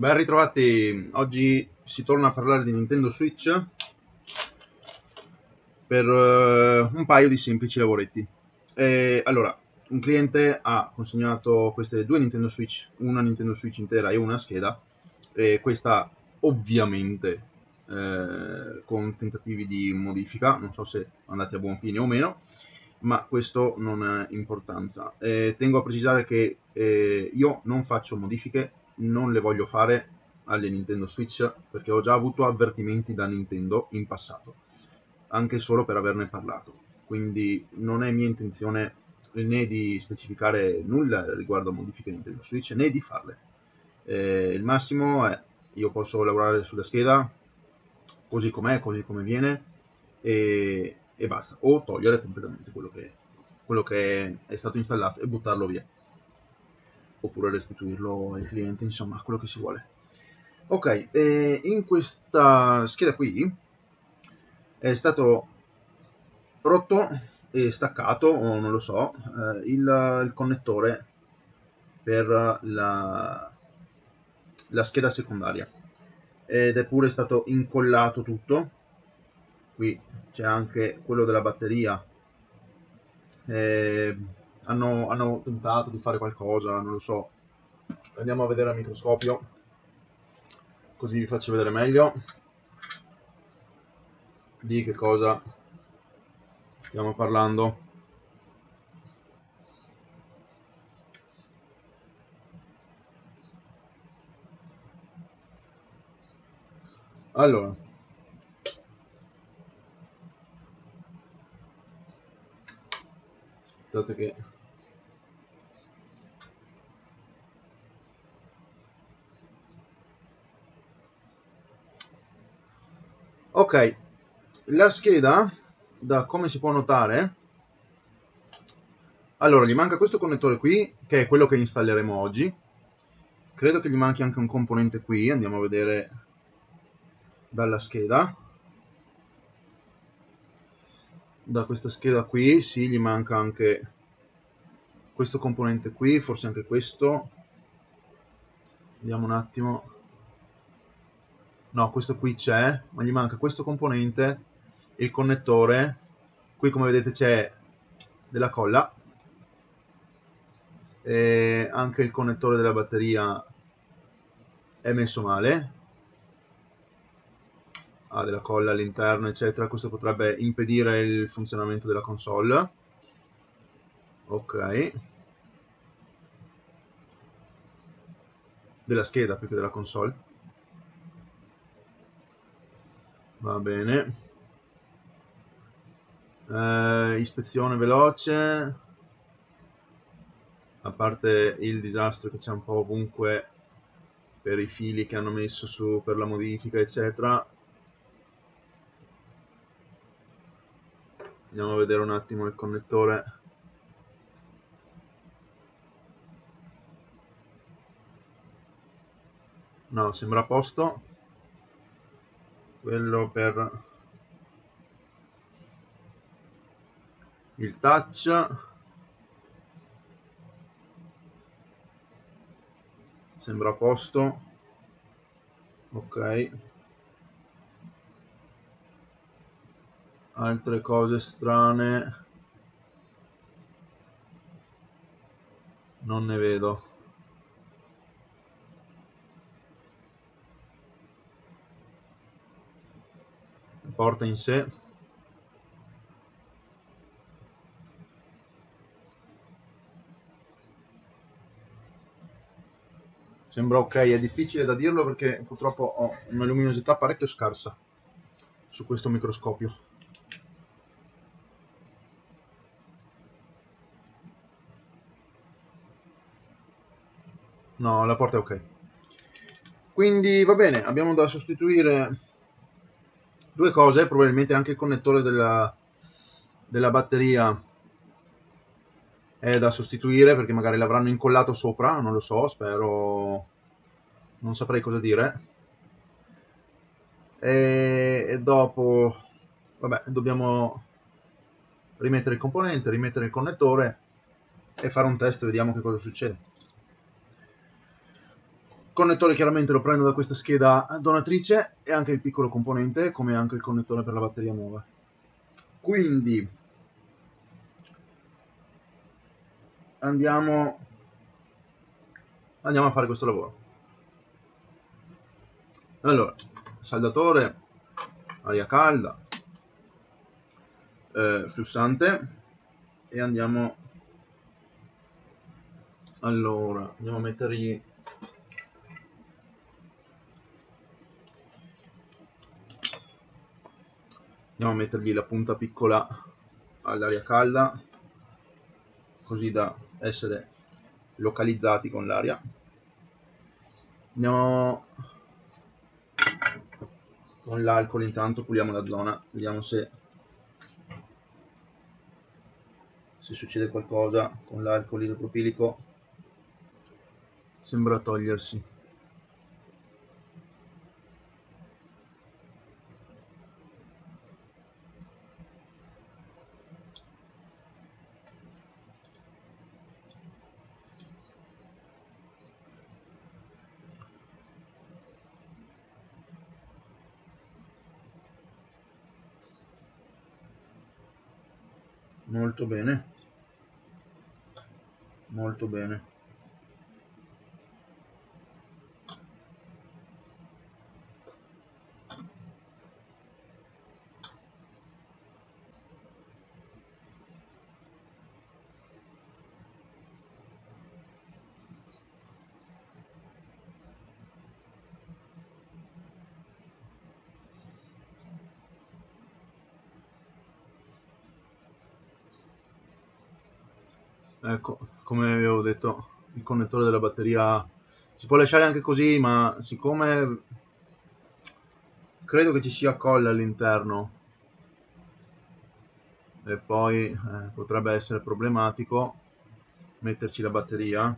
Ben ritrovati, oggi si torna a parlare di Nintendo Switch per un paio di semplici lavoretti. Allora, un cliente ha consegnato queste due Nintendo Switch, una Nintendo Switch intera e una scheda, e questa ovviamente con tentativi di modifica, non so se andati a buon fine o meno, ma questo non ha importanza. Tengo a precisare che io non faccio modifiche, non le voglio fare alle Nintendo Switch perché ho già avuto avvertimenti da Nintendo in passato, anche solo per averne parlato. Quindi non è mia intenzione né di specificare nulla riguardo a modifiche Nintendo Switch né di farle. Il massimo è io posso lavorare sulla scheda così com'è, così come viene e basta, o togliere completamente quello che è stato installato e buttarlo via, oppure restituirlo ai clienti, insomma, quello che si vuole. Ok, in questa scheda qui è stato rotto e staccato, o non lo so, il connettore per la scheda secondaria ed è pure stato incollato tutto. Qui c'è anche quello della batteria. Eh, hanno tentato di fare qualcosa, non lo so. Andiamo a vedere al microscopio, così vi faccio vedere meglio di che cosa stiamo parlando. Allora, aspettate che... Ok, la scheda, da come si può notare, allora gli manca questo connettore qui, che è quello che installeremo oggi. Credo che gli manchi anche un componente qui, andiamo a vedere dalla scheda. Da questa scheda qui, sì, gli manca anche questo componente qui, forse anche questo. Vediamo un attimo. No, questo qui c'è, ma gli manca questo componente, il connettore. Qui come vedete c'è della colla, e anche il connettore della batteria è messo male, ha della colla all'interno eccetera. Questo potrebbe impedire il funzionamento della console. Ok, della scheda più che della console. Va bene. Ispezione veloce, a parte il disastro che c'è un po' ovunque per i fili che hanno messo su per la modifica eccetera. Andiamo a vedere un attimo il connettore. No, sembra a posto. Quello per il touch sembra a posto. Ok, altre cose strane non ne vedo. La porta in sé sembra ok, è difficile da dirlo perché purtroppo ho una luminosità parecchio scarsa su questo microscopio. No, la porta è ok. Quindi va bene, abbiamo da sostituire due cose, probabilmente anche il connettore della batteria è da sostituire perché magari l'avranno incollato sopra, non lo so, spero, non saprei cosa dire. E dopo, vabbè, dobbiamo rimettere il componente, rimettere il connettore e fare un test, vediamo che cosa succede. Connettore chiaramente lo prendo da questa scheda donatrice e anche il piccolo componente, come anche il connettore per la batteria nuova. Quindi andiamo a fare questo lavoro. Allora, saldatore, aria calda, flussante, e andiamo a mettergli la punta piccola all'aria calda, così da essere localizzati con l'aria. Andiamo con l'alcol, intanto puliamo la zona, vediamo se succede qualcosa con l'alcol isopropilico. Sembra togliersi. Molto bene, molto bene. Ecco, come avevo detto, il connettore della batteria si può lasciare anche così, ma siccome credo che ci sia colla all'interno e poi potrebbe essere problematico metterci la batteria,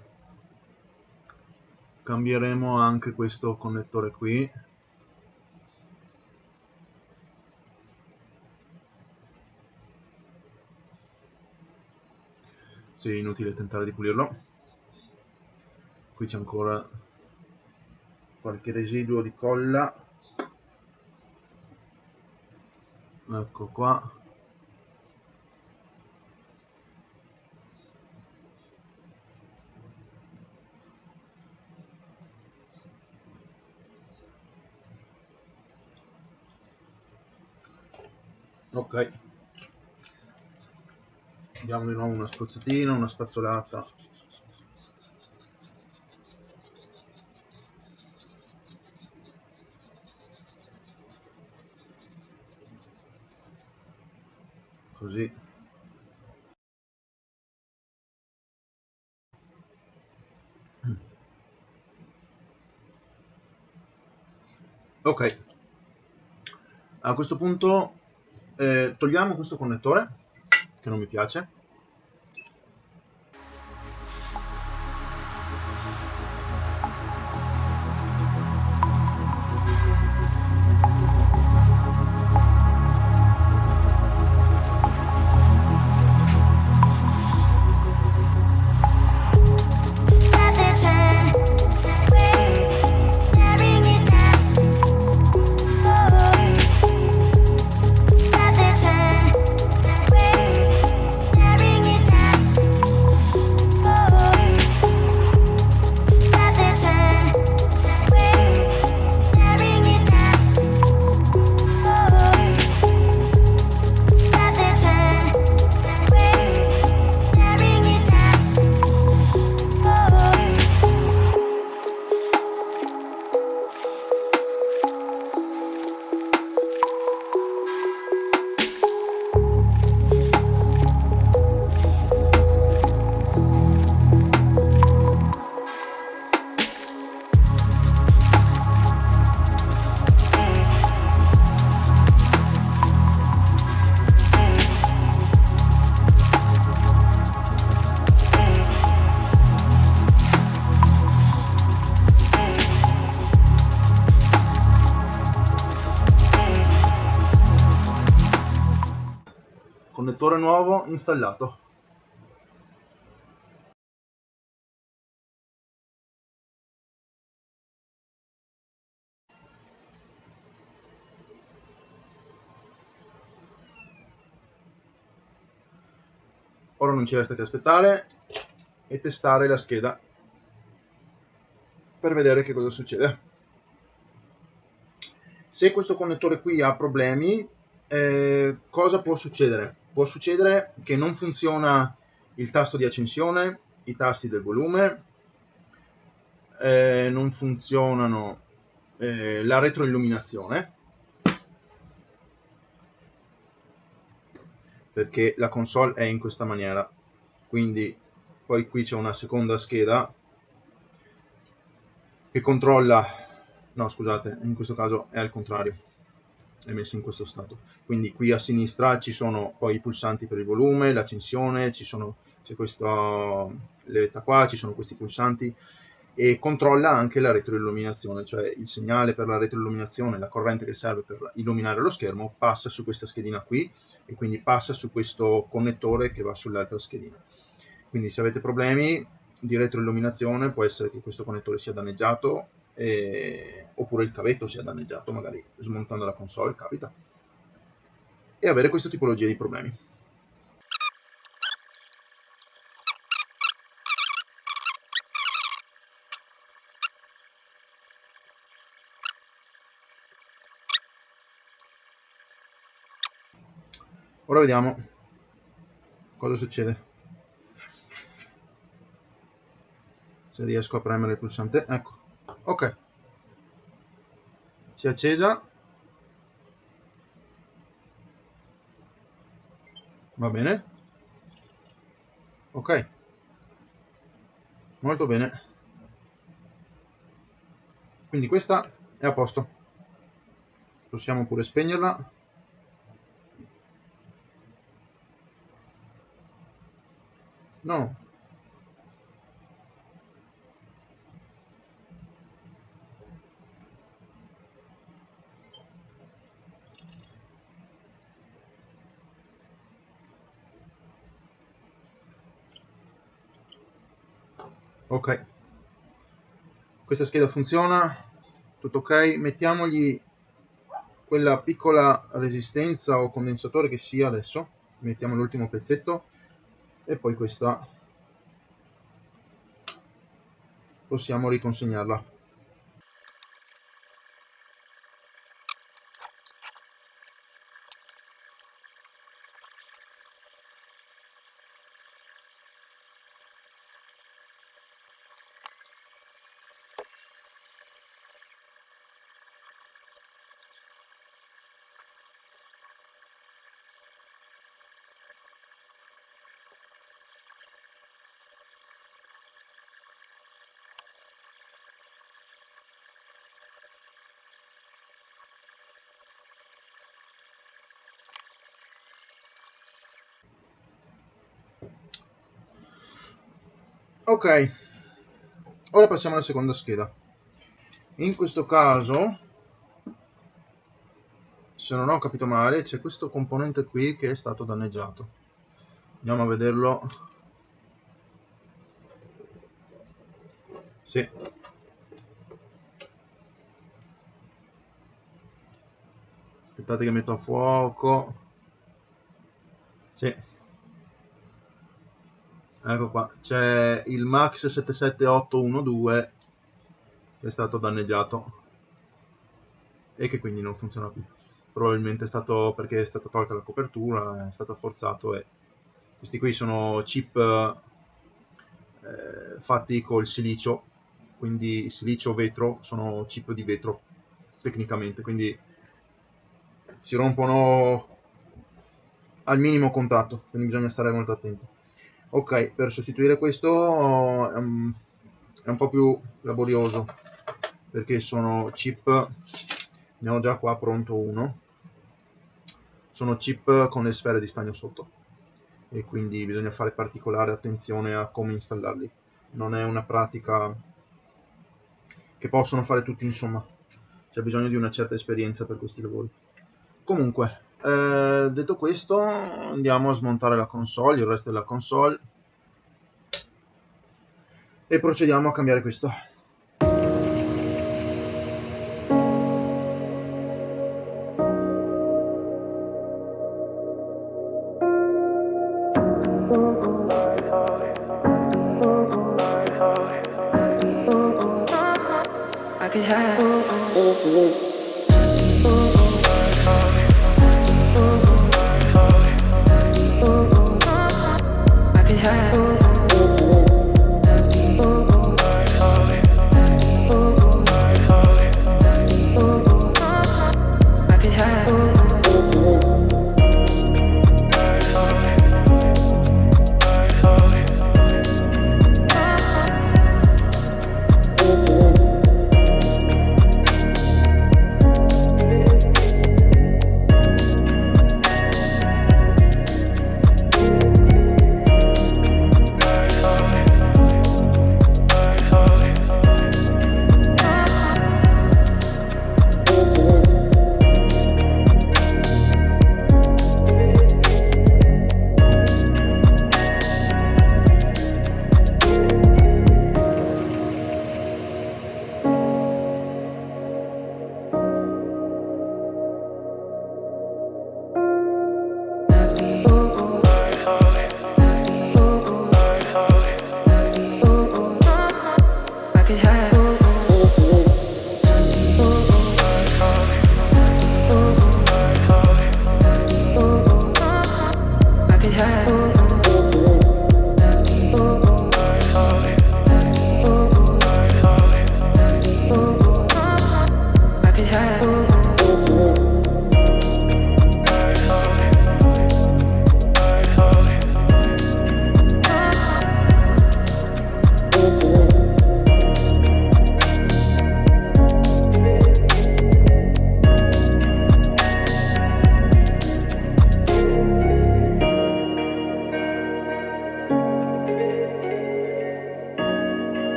cambieremo anche questo connettore qui. Sì, inutile tentare di pulirlo. Qui c'è ancora qualche residuo di colla. Ecco qua. Ok, diamo di nuovo una spruzzatina, una spazzolata. Così. Ok, a questo punto togliamo questo connettore che non mi piace. Connettore nuovo installato. Ora non ci resta che aspettare e testare la scheda per vedere che cosa succede. Se questo connettore qui ha problemi, cosa può succedere? Può succedere che non funziona il tasto di accensione, i tasti del volume, non funzionano la retroilluminazione, perché la console è in questa maniera, quindi poi qui c'è una seconda scheda che controlla, no scusate, in questo caso è al contrario, è messo in questo stato, quindi qui a sinistra ci sono poi i pulsanti per il volume, l'accensione, c'è questa levetta qua, ci sono questi pulsanti, e controlla anche la retroilluminazione, cioè il segnale per la retroilluminazione, la corrente che serve per illuminare lo schermo passa su questa schedina qui e quindi passa su questo connettore che va sull'altra schedina. Quindi se avete problemi di retroilluminazione può essere che questo connettore sia danneggiato oppure il cavetto sia danneggiato, magari smontando la console capita, e avere questa tipologia di problemi. Ora vediamo cosa succede. Se riesco a premere il pulsante, ecco, ok, si è accesa, va bene, ok, molto bene, quindi questa è a posto, possiamo pure spegnerla. No, ok, questa scheda funziona, tutto ok, mettiamogli quella piccola resistenza o condensatore che sia adesso, mettiamo l'ultimo pezzetto e poi questa possiamo riconsegnarla. Ok, ora passiamo alla seconda scheda. In questo caso, se non ho capito male, c'è questo componente qui che è stato danneggiato. Andiamo a vederlo. Sì. Aspettate che metto a fuoco. Sì. Ecco qua. C'è il Max 77812 che è stato danneggiato e che quindi non funziona più. Probabilmente è stato perché è stata tolta la copertura, è stato forzato, e questi qui sono chip fatti col silicio, quindi silicio vetro, sono chip di vetro tecnicamente, quindi si rompono al minimo contatto, quindi bisogna stare molto attenti. Ok, per sostituire questo è un po' più laborioso perché sono chip, ne ho già qua pronto uno, sono chip con le sfere di stagno sotto e quindi bisogna fare particolare attenzione a come installarli. Non è una pratica che possono fare tutti, insomma, c'è bisogno di una certa esperienza per questi lavori. Comunque, detto questo, andiamo a smontare la console, il resto della console, e procediamo a cambiare questo.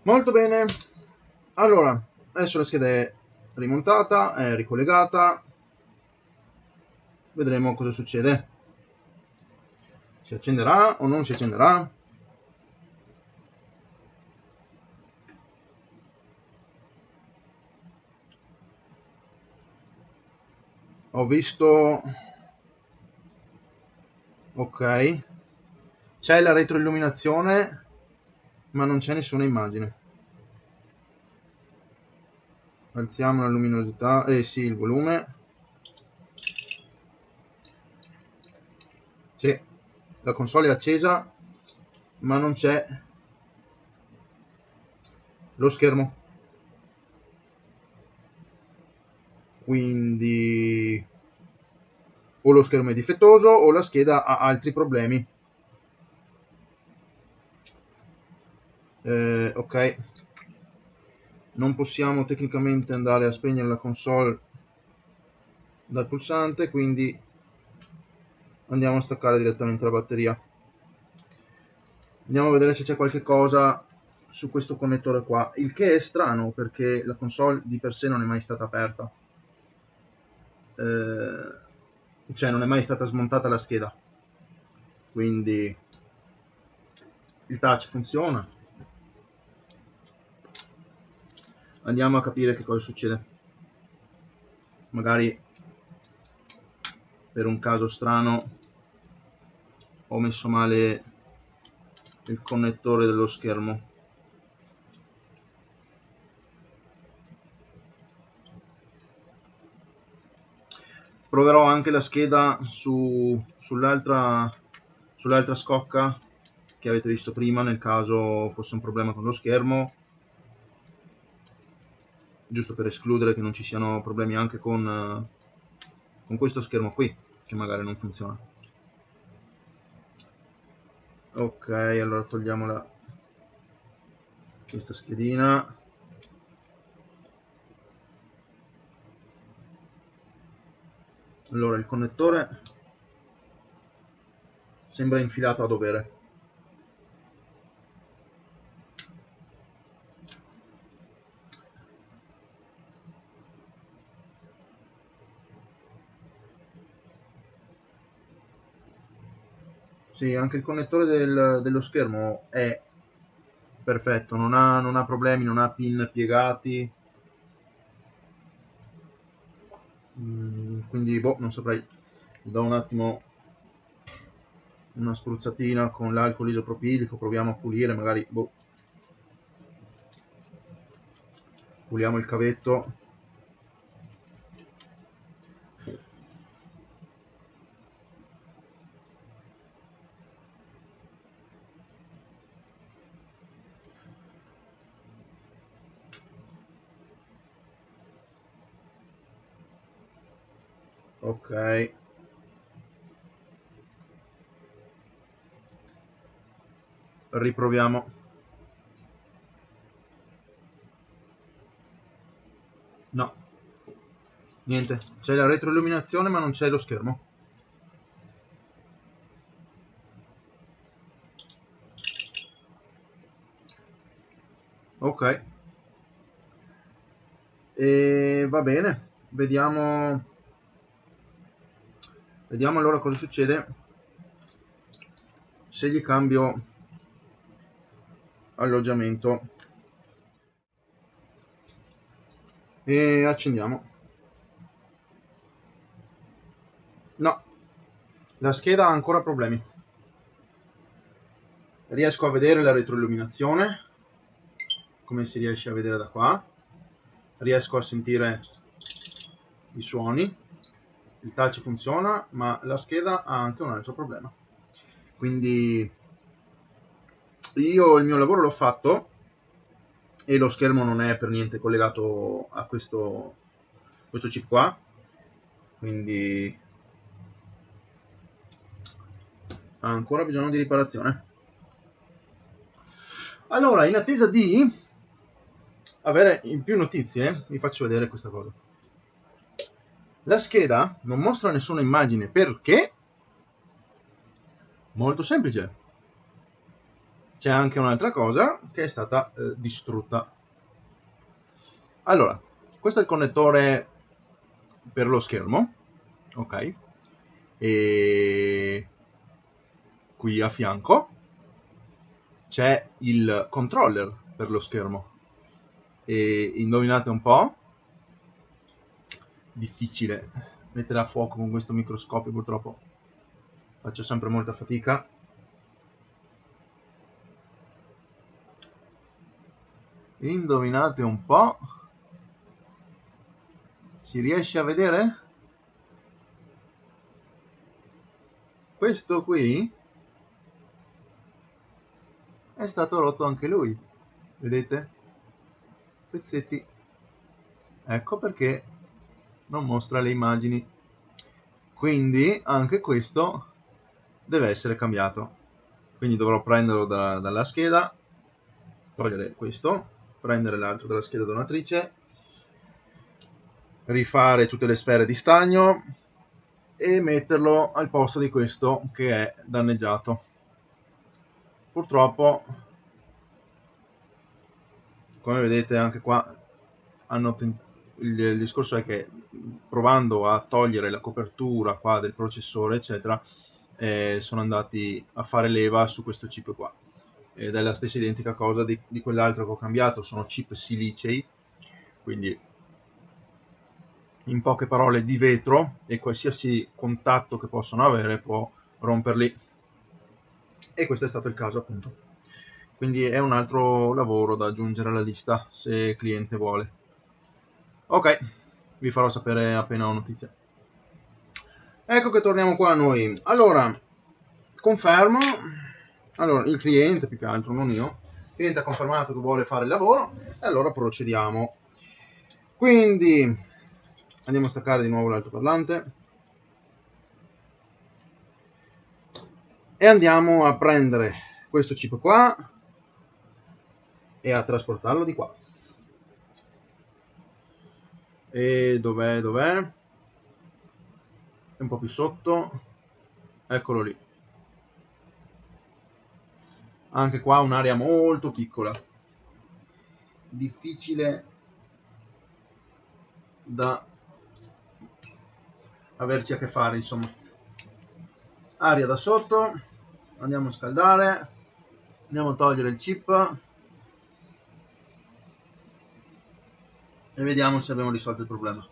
Molto bene, allora adesso la scheda è rimontata, è ricollegata, vedremo cosa succede, si accenderà o non si accenderà. Ho visto, ok, c'è la retroilluminazione ma non c'è nessuna immagine. Alziamo la luminosità, sì, il volume, sì, la console è accesa ma non c'è lo schermo, quindi o lo schermo è difettoso o la scheda ha altri problemi. Ok, non possiamo tecnicamente andare a spegnere la console dal pulsante, quindi andiamo a staccare direttamente la batteria. Andiamo a vedere se c'è qualche cosa su questo connettore qua, il che è strano perché la console di per sé non è mai stata aperta, cioè non è mai stata smontata la scheda, quindi il touch funziona. Andiamo a capire che cosa succede. Magari per un caso strano ho messo male il connettore dello schermo. Proverò anche la scheda sull'altra scocca che avete visto prima, nel caso fosse un problema con lo schermo, giusto per escludere che non ci siano problemi anche con questo schermo qui, che magari non funziona. Ok, allora togliamo questa schedina. Allora, il connettore sembra infilato a dovere. Sì, anche il connettore dello schermo è perfetto, non ha problemi, non ha pin piegati. Quindi boh, non saprei. Do un attimo una spruzzatina con l'alcol isopropilico, proviamo a pulire, magari boh, puliamo il cavetto. Ok, riproviamo. No, niente, c'è la retroilluminazione ma non c'è lo schermo. Ok, e va bene, vediamo allora cosa succede se gli cambio alloggiamento e accendiamo. No, la scheda ha ancora problemi. Riesco a vedere la retroilluminazione, come si riesce a vedere da qua. Riesco a sentire i suoni, il touch funziona, ma la scheda ha anche un altro problema. Quindi io il mio lavoro l'ho fatto e lo schermo non è per niente collegato a questo chip qua, quindi ha ancora bisogno di riparazione. Allora, in attesa di avere in più notizie, vi faccio vedere questa cosa. La scheda non mostra nessuna immagine perché? Molto semplice. C'è anche un'altra cosa che è stata distrutta. Allora, questo è il connettore per lo schermo, ok? E qui a fianco c'è il controller per lo schermo. E indovinate un po'? Difficile mettere a fuoco con questo microscopio, purtroppo faccio sempre molta fatica. Indovinate un po'? Si riesce a vedere? Questo qui è stato rotto anche lui, vedete? Pezzetti. Ecco perché non mostra le immagini. Quindi anche questo deve essere cambiato. Quindi dovrò prenderlo dalla scheda, togliere questo, prendere l'altro dalla scheda donatrice, rifare tutte le sfere di stagno e metterlo al posto di questo che è danneggiato. Purtroppo, come vedete anche qua, il discorso è che provando a togliere la copertura qua del processore eccetera, sono andati a fare leva su questo chip qua, ed è la stessa identica cosa di quell'altro che ho cambiato. Sono chip silicei, quindi in poche parole di vetro, e qualsiasi contatto che possono avere può romperli, e questo è stato il caso appunto. Quindi è un altro lavoro da aggiungere alla lista se il cliente vuole. Ok, vi farò sapere appena ho notizie. Ecco che torniamo qua noi. Allora, confermo. Allora, il cliente, più che altro, non io. Il cliente ha confermato che vuole fare il lavoro e allora procediamo. Quindi andiamo a staccare di nuovo l'altoparlante e andiamo a prendere questo chip qua e a trasportarlo di qua. E dov'è? È un po' più sotto. Eccolo lì. Anche qua un'area molto piccola, difficile da averci a che fare, insomma. Aria da sotto, andiamo a scaldare, andiamo a togliere il chip e vediamo se abbiamo risolto il problema.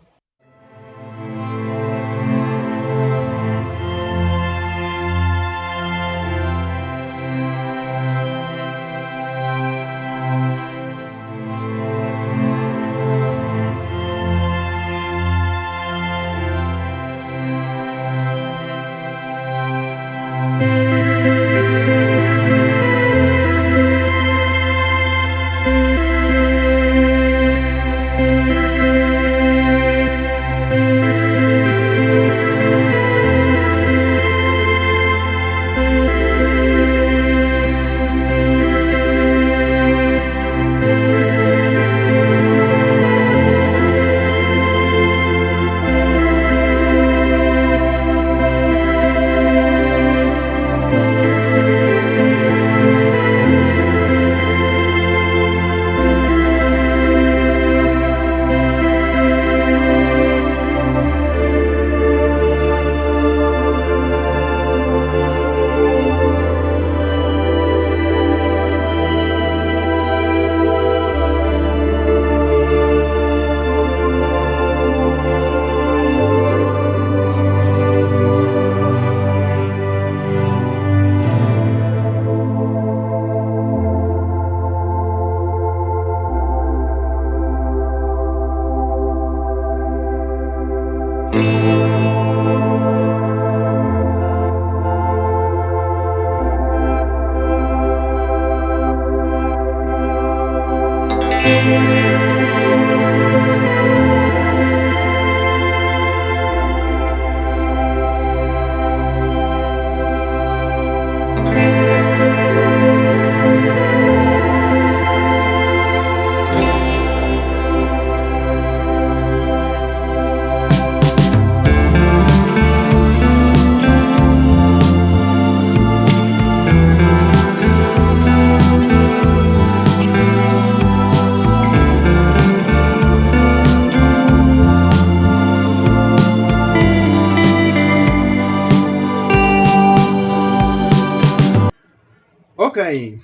Ok,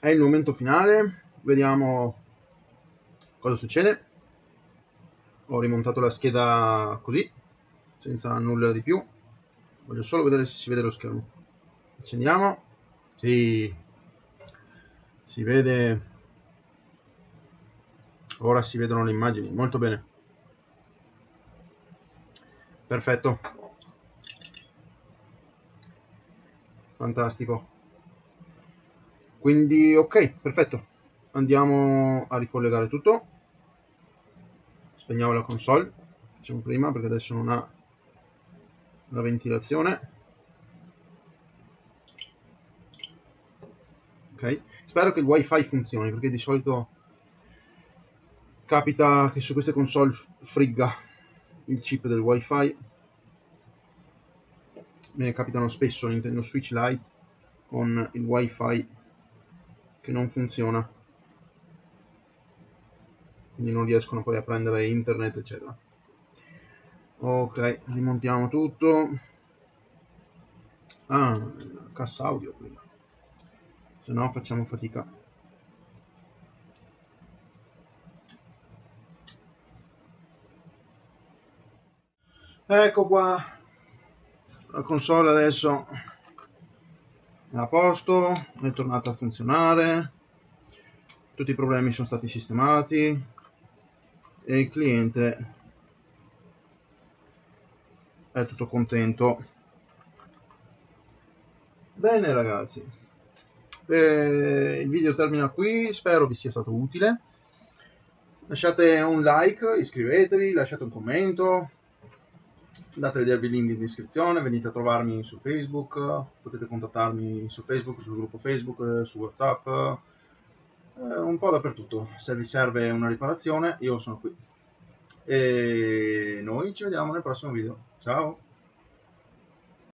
è il momento finale, vediamo cosa succede. Ho rimontato la scheda così, senza nulla di più. Voglio solo vedere se si vede lo schermo. Accendiamo. Sì, si vede. Ora si vedono le immagini, molto bene. Perfetto. Fantastico. Quindi ok, perfetto, andiamo a ricollegare tutto, spegniamo la console, facciamo prima perché adesso non ha la ventilazione. Ok, spero che il wifi funzioni perché di solito capita che su queste console frigga il chip del wifi. Me ne capitano spesso Nintendo Switch Lite con il wifi che non funziona, quindi non riescono poi a prendere internet eccetera. Ok, rimontiamo tutto. Ah, cassa audio prima, se no facciamo fatica. Ecco qua, la console adesso è a posto, è tornata a funzionare, tutti i problemi sono stati sistemati e il cliente è tutto contento. Bene ragazzi, il video termina qui, spero vi sia stato utile. Lasciate un like, iscrivetevi, lasciate un commento, andate a vedervi il link in descrizione, venite a trovarmi su Facebook, potete contattarmi su Facebook, sul gruppo Facebook, su WhatsApp, un po' dappertutto. Se vi serve una riparazione, io sono qui. E noi ci vediamo nel prossimo video. Ciao!